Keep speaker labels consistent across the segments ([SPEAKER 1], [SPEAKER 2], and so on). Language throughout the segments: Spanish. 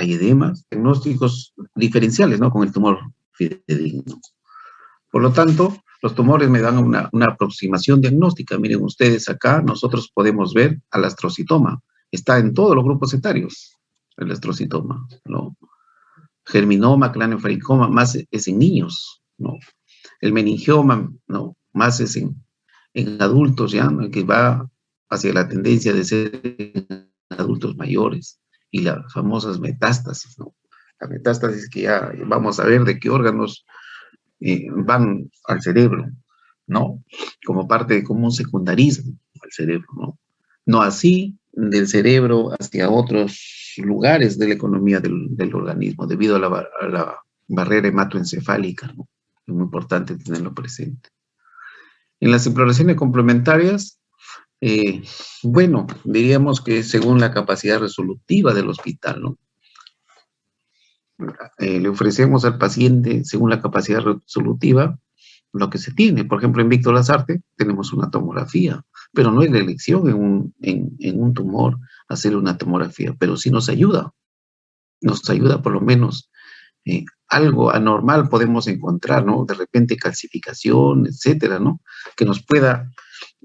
[SPEAKER 1] hay edemas, diagnósticos diferenciales, ¿no? Con el tumor fidedigno. Por lo tanto, los tumores me dan una aproximación diagnóstica. Miren ustedes acá, nosotros podemos ver al astrocitoma. Está en todos los grupos etarios, el astrocitoma, ¿no? Germinoma, craniofaringoma, más es en niños, ¿no? El meningioma, ¿no? Más es en adultos, ¿ya? ¿No? Que va hacia la tendencia de ser en adultos mayores. Y las famosas metástasis, ¿no? La metástasis que ya vamos a ver de qué órganos van al cerebro, ¿no? Como parte, como un secundarismo al cerebro, ¿no? No así del cerebro hacia otros lugares de la economía del organismo, debido a la barrera hematoencefálica, ¿no? Es muy importante tenerlo presente. En las exploraciones complementarias, bueno, diríamos que según la capacidad resolutiva del hospital, ¿no? Le ofrecemos al paciente, según la capacidad resolutiva, lo que se tiene. Por ejemplo, en Víctor Lasarte tenemos una tomografía, pero no es la elección en un tumor hacer una tomografía, pero sí nos ayuda por lo menos. Algo anormal podemos encontrar, ¿no? De repente calcificación, etcétera, ¿no? Que nos pueda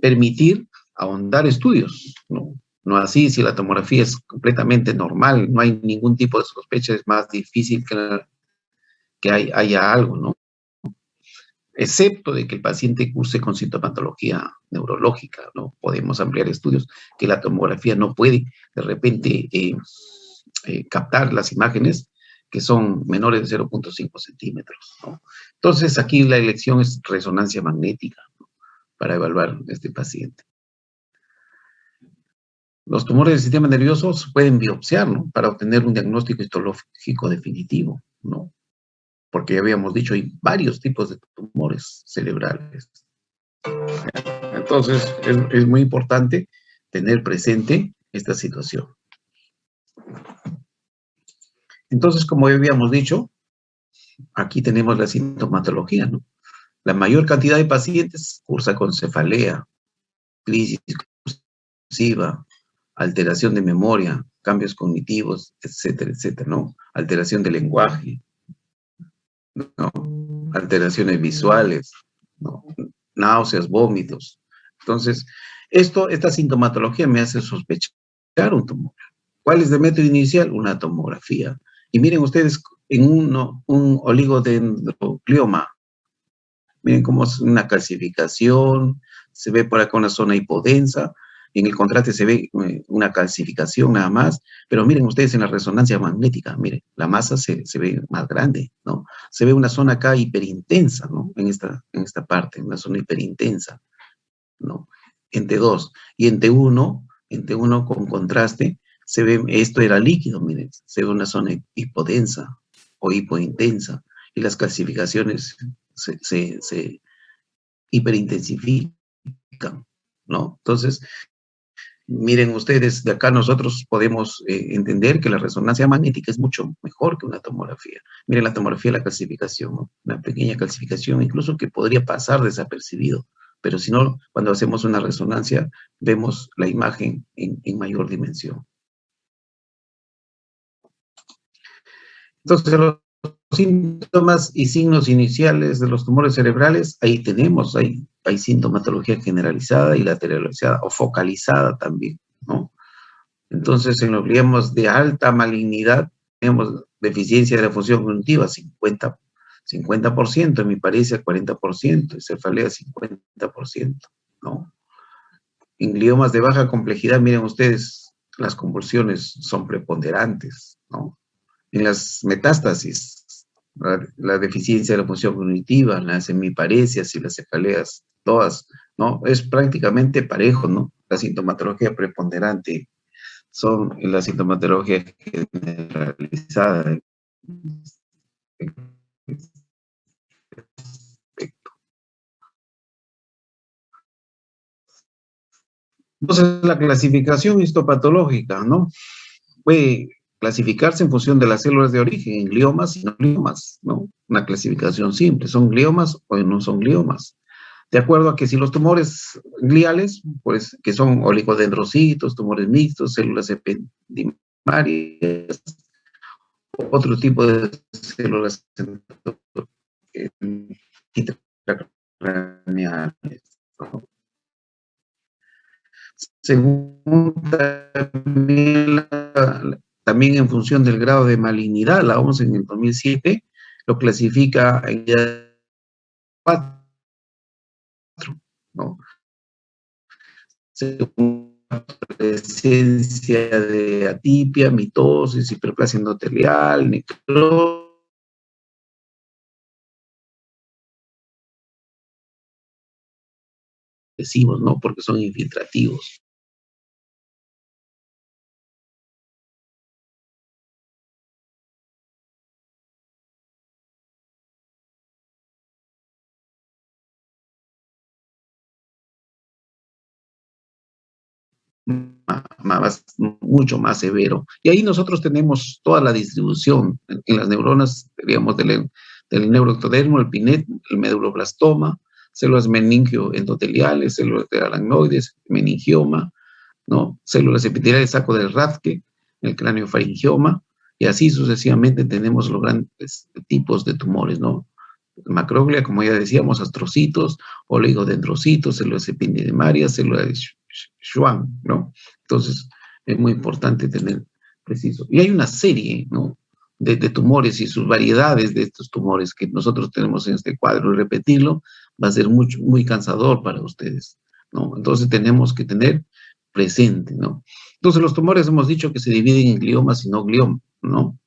[SPEAKER 1] permitir ahondar estudios, ¿no? No así, si la tomografía es completamente normal, no hay ningún tipo de sospecha, es más difícil que haya algo, ¿no? Excepto de que el paciente curse con sintomatología neurológica, ¿no? Podemos ampliar estudios que la tomografía no puede de repente captar las imágenes que son menores de 0.5 centímetros, ¿no? Entonces, aquí la elección es resonancia magnética, ¿no? Para evaluar a este paciente. Los tumores del sistema nervioso se pueden biopsiar, ¿no? Para obtener un diagnóstico histológico definitivo, ¿no? Porque ya habíamos dicho, hay varios tipos de tumores cerebrales. Entonces, es muy importante tener presente esta situación. Entonces, como habíamos dicho, aquí tenemos la sintomatología, ¿no? La mayor cantidad de pacientes cursa con cefalea, crisis convulsiva, alteración de memoria, cambios cognitivos, etcétera, etcétera, ¿no? Alteración del lenguaje, ¿no? Alteraciones visuales, ¿no? Náuseas, vómitos. Entonces, esta sintomatología me hace sospechar un tumor. ¿Cuál es el método inicial? Una tomografía. Y miren ustedes, en un oligodendroglioma, miren cómo es una calcificación, se ve por acá una zona hipodensa, en el contraste se ve una calcificación nada más, pero miren ustedes en la resonancia magnética, miren, la masa se ve más grande, ¿no? Se ve una zona acá hiperintensa, ¿no? En esta parte, una zona hiperintensa, ¿no? En T2 y en T1 con contraste, se ve, esto era líquido, miren, se ve una zona hipodensa o hipointensa, y las calcificaciones se hiperintensifican, ¿no? Entonces, miren ustedes, de acá nosotros podemos entender que la resonancia magnética es mucho mejor que una tomografía. Miren la tomografía, la calcificación, ¿no? Una pequeña calcificación, incluso que podría pasar desapercibido, pero si no, cuando hacemos una resonancia, vemos la imagen en mayor dimensión. Entonces, los síntomas y signos iniciales de los tumores cerebrales, ahí tenemos, hay sintomatología generalizada y lateralizada o focalizada también, ¿no? Entonces, en los gliomas de alta malignidad, tenemos deficiencia de la función cognitiva, 50%, hemiparesia 40%, cefalea 50%, ¿no? En gliomas de baja complejidad, miren ustedes, las convulsiones son preponderantes, ¿no? En las metástasis, la deficiencia de la función cognitiva, las hemiparesias y las cefaleas, todas, ¿no? Es prácticamente parejo, ¿no? La sintomatología preponderante son la sintomatología generalizada. Entonces, la clasificación histopatológica, ¿no? Puede clasificarse en función de las células de origen, en gliomas y no gliomas, ¿no? Una clasificación simple, ¿son gliomas o no son gliomas? De acuerdo a que si los tumores gliales, pues que son oligodendrocitos, tumores mixtos, células ependimarias, otro tipo de células intracraneales, ¿no? Según también en función del grado de malignidad, la OMS en el 2007 lo clasifica en 4, ¿no? Según la presencia de atipia, mitosis, hiperplasia endotelial, necrosis, ¿no? Porque son infiltrativos. Mucho más severo. Y ahí nosotros tenemos toda la distribución en las neuronas, digamos, del neuroectodermo, el pinet, el meduloblastoma, células meningioendoteliales, células de aracnoides, meningioma, ¿no? Células epiteliales, saco del Rathke, el craniofaringioma, y así sucesivamente tenemos los grandes tipos de tumores, ¿no? Macroglia, como ya decíamos, astrocitos, oligodendrocitos, células epidemarias, células de Schwann, ¿no? Entonces, es muy importante tener preciso. Y hay una serie, ¿no? De tumores y sus variedades de estos tumores que nosotros tenemos en este cuadro, y repetirlo va a ser muy cansador para ustedes, ¿no? Entonces, tenemos que tener presente, ¿no? Entonces, los tumores hemos dicho que se dividen en gliomas y no gliomas, ¿no?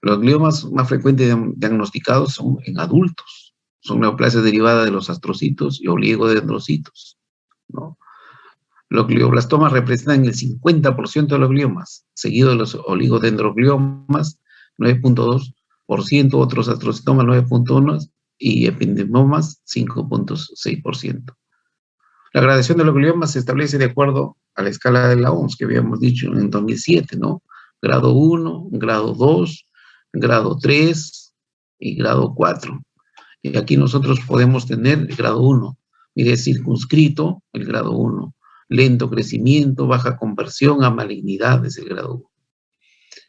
[SPEAKER 1] Los gliomas más frecuentes diagnosticados son en adultos. Son neoplasias derivadas de los astrocitos y oligodendrocitos, ¿no? Los glioblastomas representan el 50% de los gliomas, seguido de los oligodendrogliomas, 9.2%, otros astrocitomas, 9.1%, y ependemomas, 5.6%. La gradación de los gliomas se establece de acuerdo a la escala de la OMS que habíamos dicho en 2007, ¿no? Grado 1, grado 2, grado 3 y grado 4. Y aquí nosotros podemos tener el grado 1, mire, circunscrito, el grado 1. Lento crecimiento, baja conversión a malignidad es el grado 1.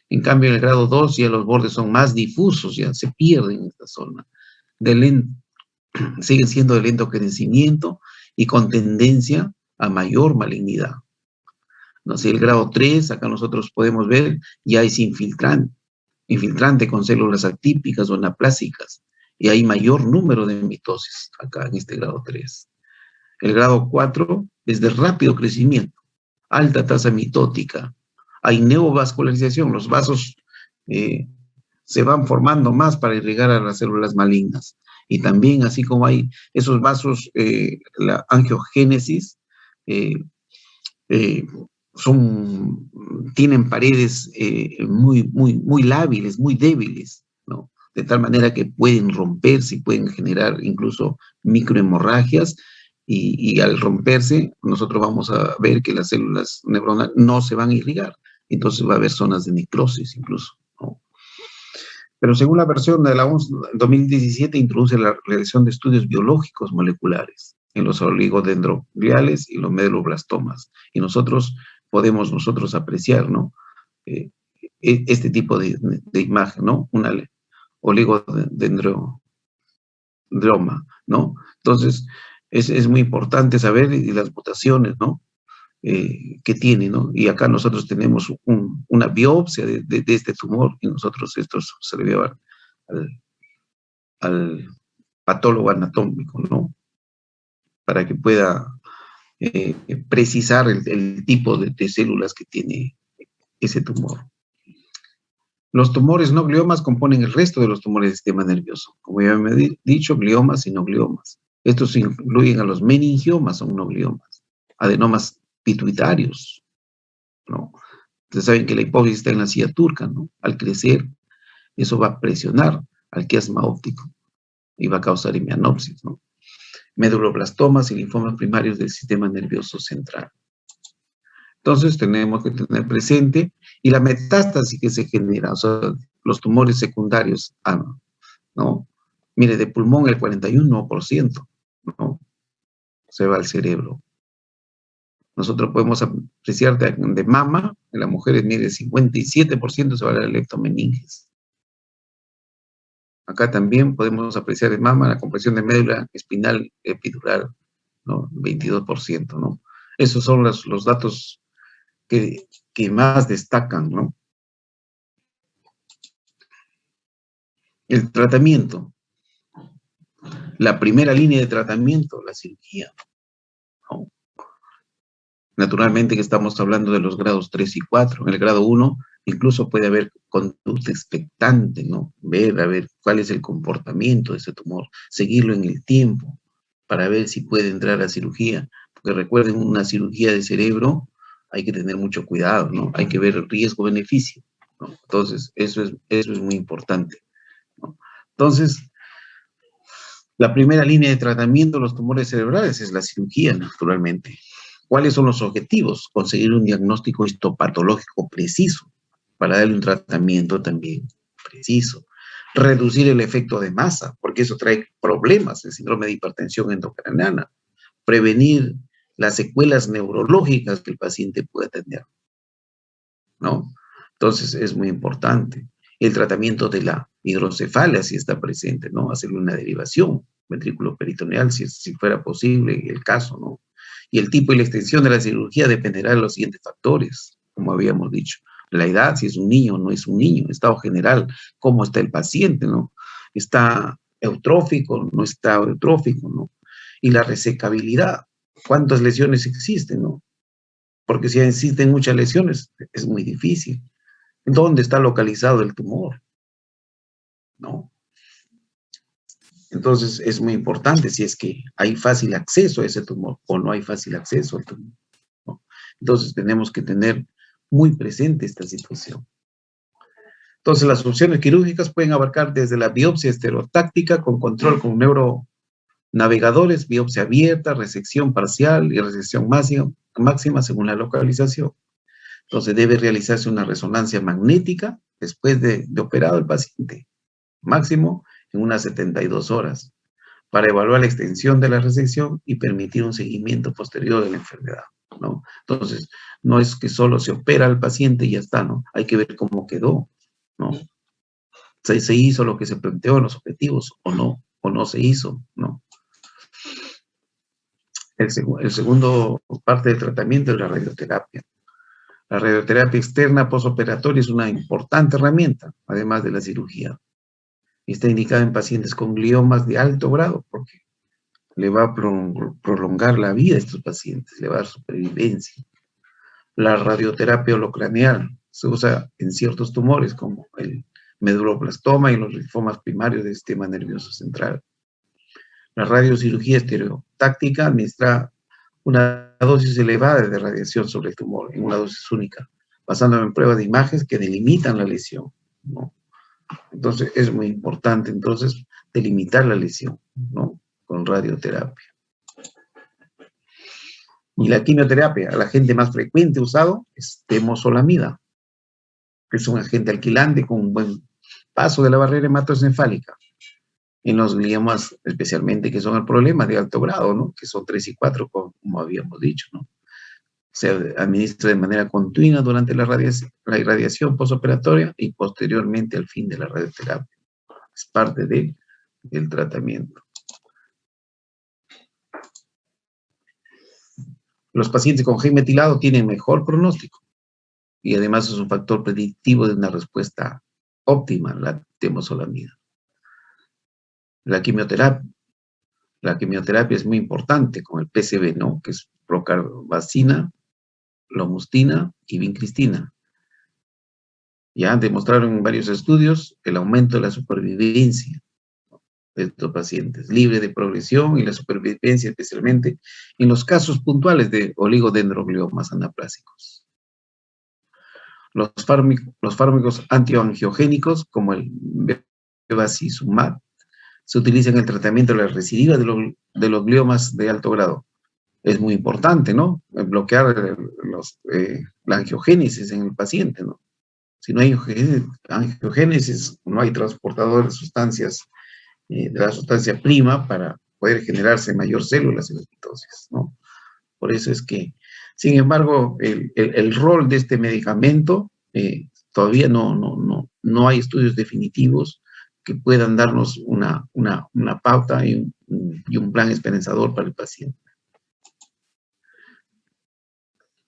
[SPEAKER 1] En cambio, en el grado 2 ya los bordes son más difusos, ya se pierden en esta zona. Siguen siendo de lento crecimiento y con tendencia a mayor malignidad. No sé, el grado 3, acá nosotros podemos ver, ya es infiltrante con células atípicas o anaplásicas, y hay mayor número de mitosis acá en este grado 3. El grado 4 es de rápido crecimiento, alta tasa mitótica, hay neovascularización, los vasos se van formando más para irrigar a las células malignas. Y también, así como hay esos vasos, la angiogénesis, eh, eh, tienen paredes muy lábiles, muy débiles, ¿no? De tal manera que pueden romperse y pueden generar incluso microhemorragias, y al romperse nosotros vamos a ver que las células neuronales no se van a irrigar, entonces va a haber zonas de necrosis incluso, ¿no? Pero según la versión de la OMS 2017 introduce la realización de estudios biológicos moleculares en los oligodendrogliales y los meduloblastomas. Y nosotros podemos apreciar, ¿no? Este tipo de imagen, ¿no? Una oligodendroma, ¿no? Entonces, es muy importante saber y las mutaciones, ¿no? Que tiene, ¿no? Y acá nosotros tenemos una biopsia de este tumor, y nosotros esto se le dio al patólogo anatómico, ¿no? Para que pueda precisar el tipo de células que tiene ese tumor. Los tumores no gliomas componen el resto de los tumores del sistema nervioso. Como ya me he dicho, gliomas y no gliomas. Estos incluyen a los meningiomas, son no gliomas, adenomas pituitarios, ¿no? Ustedes saben que la hipófisis está en la silla turca, ¿no? Al crecer, eso va a presionar al quiasma óptico y va a causar hemianopsis, ¿no? Meduloblastomas y linfomas primarios del sistema nervioso central. Entonces tenemos que tener presente, y la metástasis que se genera, o sea, los tumores secundarios, ¿no? Mire, de pulmón el 41%, ¿no? Se va al cerebro. Nosotros podemos apreciar de mama, en las mujeres mide 57% se va a la leptomeninges. Acá también podemos apreciar de mama la compresión de médula espinal epidural, ¿no? 22%, ¿no? Esos son los datos que más destacan, ¿no? El tratamiento. La primera línea de tratamiento, la cirugía, ¿no? Naturalmente que estamos hablando de los grados 3 y 4. En el grado 1 incluso puede haber conducta expectante, ¿no? Ver, a ver cuál es el comportamiento de ese tumor, seguirlo en el tiempo para ver si puede entrar a cirugía. Porque recuerden, una cirugía de cerebro hay que tener mucho cuidado, ¿no? Hay que ver el riesgo-beneficio, ¿no? Entonces, eso es muy importante, ¿no? Entonces, la primera línea de tratamiento de los tumores cerebrales es la cirugía, naturalmente. ¿Cuáles son los objetivos? Conseguir un diagnóstico histopatológico preciso para darle un tratamiento también preciso. Reducir el efecto de masa, porque eso trae problemas, el síndrome de hipertensión endocrinal. Prevenir las secuelas neurológicas que el paciente pueda tener, ¿no? Entonces es muy importante. El tratamiento de la hidrocefalia, si está presente, ¿no? Hacerle una derivación ventrículo peritoneal, si fuera posible el caso, ¿no? Y el tipo y la extensión de la cirugía dependerá de los siguientes factores, como habíamos dicho. La edad, si es un niño o no es un niño, estado general, cómo está el paciente, ¿no? ¿Está eutrófico, no está eutrófico, ¿no? Y la resecabilidad, ¿cuántas lesiones existen, no? Porque si existen muchas lesiones, es muy difícil. ¿Dónde está localizado el tumor? ¿No? Entonces es muy importante si es que hay fácil acceso a ese tumor o no hay fácil acceso al tumor, ¿no? Entonces tenemos que tener muy presente esta situación. Entonces las opciones quirúrgicas pueden abarcar desde la biopsia estereotáctica con control con neuronavegadores, biopsia abierta, resección parcial y resección máxima según la localización. Entonces debe realizarse una resonancia magnética después de operado el paciente, máximo en unas 72 horas, para evaluar la extensión de la resección y permitir un seguimiento posterior de la enfermedad, ¿no? Entonces, no es que solo se opera al paciente y ya está, ¿no? Hay que ver cómo quedó, ¿no? ¿Se hizo lo que se planteó en los objetivos o no se hizo, ¿no? El segundo parte del tratamiento es la radioterapia. La radioterapia externa postoperatoria es una importante herramienta, además de la cirugía. Está indicada en pacientes con gliomas de alto grado, porque le va a prolongar la vida a estos pacientes, le va a dar supervivencia. La radioterapia holocraneal se usa en ciertos tumores, como el meduloblastoma y los linfomas primarios del sistema nervioso central. La radiocirugía estereotáctica administra una dosis elevada de radiación sobre el tumor, en una dosis única, basándose en pruebas de imágenes que delimitan la lesión, ¿no? Entonces, es muy importante, entonces, delimitar la lesión, ¿no? Con radioterapia. Y la quimioterapia, el agente más frecuente usado es temozolomida, que es un agente alquilante con un buen paso de la barrera hematoencefálica en los gliomas, especialmente que son el problema de alto grado, ¿no? Que son 3 y 4, como habíamos dicho, ¿no? Se administra de manera continua durante la irradiación postoperatoria y posteriormente al fin de la radioterapia. Es parte del tratamiento. Los pacientes con gen metilado tienen mejor pronóstico y además es un factor predictivo de una respuesta óptima, la temozolomida. La quimioterapia es muy importante con el PCB, ¿no? Que es procarbazina, lomustina y vincristina. Ya demostraron en varios estudios el aumento de la supervivencia de estos pacientes, libre de progresión y la supervivencia especialmente en los casos puntuales de oligodendrogliomas anaplásicos. Los fármacos antiangiogénicos como el bevacizumab se utilizan en el tratamiento de la recidiva de los gliomas de alto grado. Es muy importante, ¿no? Bloquear la angiogénesis en el paciente, ¿no? Si no hay angiogénesis, no hay transportador de sustancias, de la sustancia prima para poder generarse mayor células en la mitosis, ¿no? Por eso es que Sin embargo, el rol de este medicamento todavía no hay estudios definitivos que puedan darnos una pauta y un plan esperanzador para el paciente.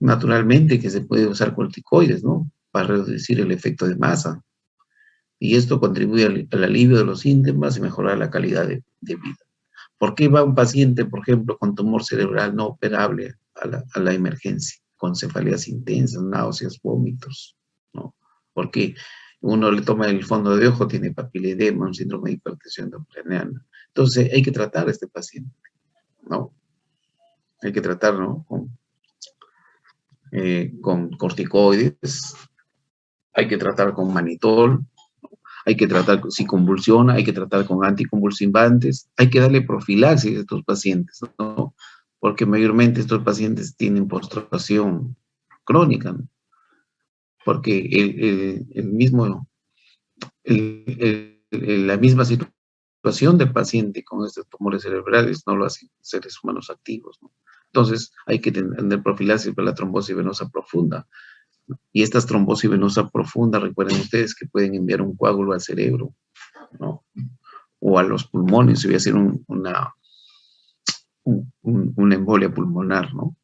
[SPEAKER 1] Naturalmente que se puede usar corticoides, ¿no? Para reducir el efecto de masa. Y esto contribuye al alivio de los síntomas y mejorar la calidad de vida. ¿Por qué va un paciente, por ejemplo, con tumor cerebral no operable a la emergencia, con cefaleas intensas, náuseas, vómitos, ¿no? Porque uno le toma el fondo de ojo, tiene papiledema, un síndrome de hipertensión endocrinal. Entonces hay que tratar a este paciente, ¿no? Hay que tratarlo, ¿no? Con corticoides, hay que tratar con manitol, hay que tratar si convulsiona, hay que tratar con anticonvulsivantes, hay que darle profilaxis a estos pacientes, ¿no? Porque mayormente estos pacientes tienen postración crónica, ¿no? Porque la misma situación del paciente con estos tumores cerebrales no lo hacen seres humanos activos, ¿no? Entonces hay que tener profilaxis para la trombosis venosa profunda. Y estas trombosis venosa profunda, recuerden ustedes que pueden enviar un coágulo al cerebro, ¿no? O a los pulmones, si voy a hacer una embolia pulmonar, ¿no?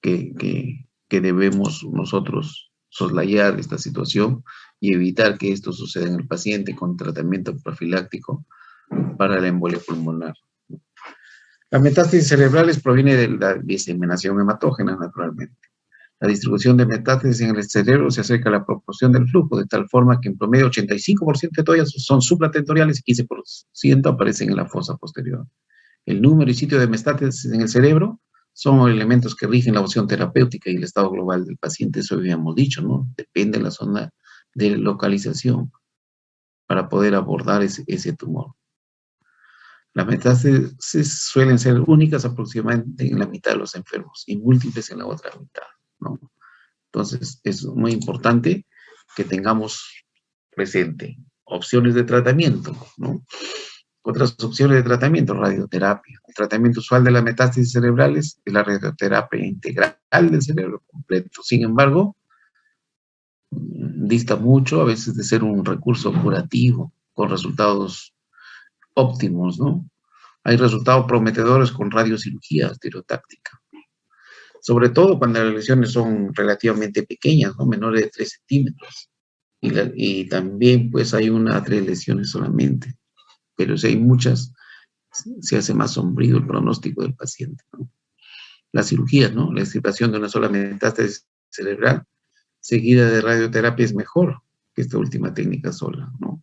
[SPEAKER 1] Que debemos nosotros soslayar esta situación y evitar que esto suceda en el paciente con tratamiento profiláctico para la embolia pulmonar. La metástasis cerebrales proviene de la diseminación hematógena, naturalmente. La distribución de metástasis en el cerebro se acerca a la proporción del flujo, de tal forma que en promedio 85% de todas son supratentoriales y 15% aparecen en la fosa posterior. El número y sitio de metástasis en el cerebro son elementos que rigen la opción terapéutica y el estado global del paciente, eso habíamos dicho, ¿no? Depende de la zona de localización para poder abordar ese tumor. Las metástasis suelen ser únicas aproximadamente en la mitad de los enfermos y múltiples en la otra mitad, ¿no? Entonces, es muy importante que tengamos presente opciones de tratamiento, ¿no? Otras opciones de tratamiento, radioterapia. El tratamiento usual de las metástasis cerebrales es la radioterapia integral del cerebro completo. Sin embargo, dista mucho a veces de ser un recurso curativo con resultados óptimos, ¿no? Hay resultados prometedores con radiocirugía estereotáctica, sobre todo cuando las lesiones son relativamente pequeñas, ¿no? Menores de 3 centímetros. Y también pues hay 1 a 3 lesiones solamente, pero si hay muchas, se hace más sombrío el pronóstico del paciente, ¿no? La cirugía, ¿no? La extirpación de una sola metástasis cerebral seguida de radioterapia es mejor que esta última técnica sola, ¿no?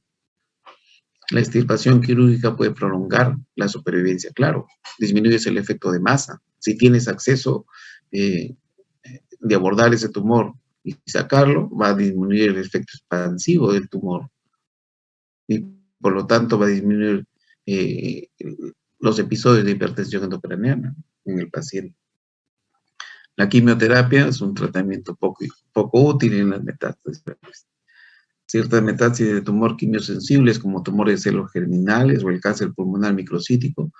[SPEAKER 1] La extirpación quirúrgica puede prolongar la supervivencia, claro, disminuyes el efecto de masa. Si tienes acceso de abordar ese tumor y sacarlo, va a disminuir el efecto expansivo del tumor y por lo tanto va a disminuir los episodios de hipertensión endocraniana en el paciente. La quimioterapia es un tratamiento poco útil en las metástasis. Ciertas metástasis de tumor quimiosensibles, como tumores de células germinales o el cáncer pulmonar microcítico,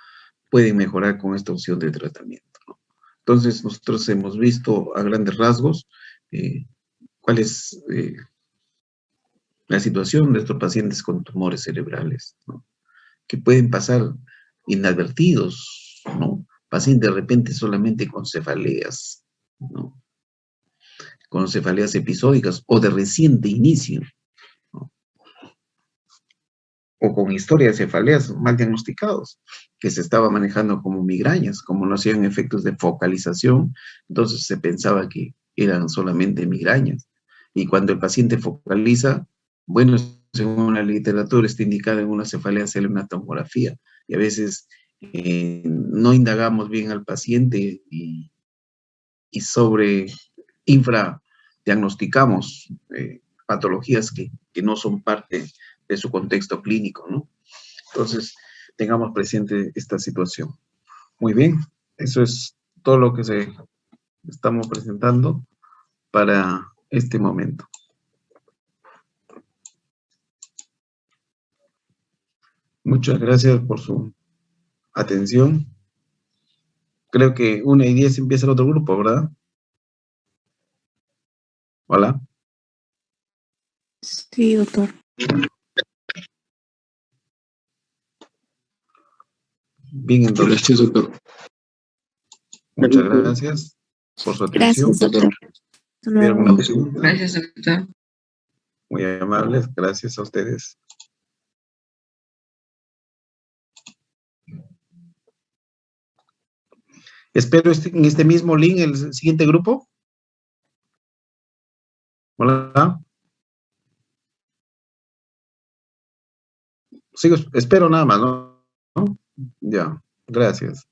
[SPEAKER 1] pueden mejorar con esta opción de tratamiento, ¿no? Entonces, nosotros hemos visto a grandes rasgos cuál es la situación de estos pacientes con tumores cerebrales, ¿no? Que pueden pasar inadvertidos, ¿no? Pacientes de repente solamente con cefaleas, ¿no? Con cefaleas episódicas o de reciente inicio, ¿no? O con historia de cefaleas mal diagnosticados, que se estaba manejando como migrañas, como no hacían efectos de focalización, entonces se pensaba que eran solamente migrañas. Y cuando el paciente focaliza, bueno, según la literatura está indicada en una cefalea hacerle una tomografía, y a veces no indagamos bien al paciente y sobre infradiagnosticamos patologías que no son parte de su contexto clínico, ¿no? Entonces, tengamos presente esta situación. Muy bien, eso es todo lo que estamos presentando para este momento. Muchas gracias por su atención. Creo que 1:10 empieza el otro grupo, ¿verdad? Hola.
[SPEAKER 2] Sí, doctor.
[SPEAKER 1] Bien, entonces.
[SPEAKER 3] Gracias, doctor.
[SPEAKER 1] Muchas gracias por su atención.
[SPEAKER 2] Gracias, doctor.
[SPEAKER 1] ¿Tuvieron una pregunta?
[SPEAKER 4] Gracias, doctor.
[SPEAKER 1] Muy amables, gracias a ustedes. Espero en este mismo link el siguiente grupo. Hola. Sigo, espero nada más, ¿no? Ya, gracias.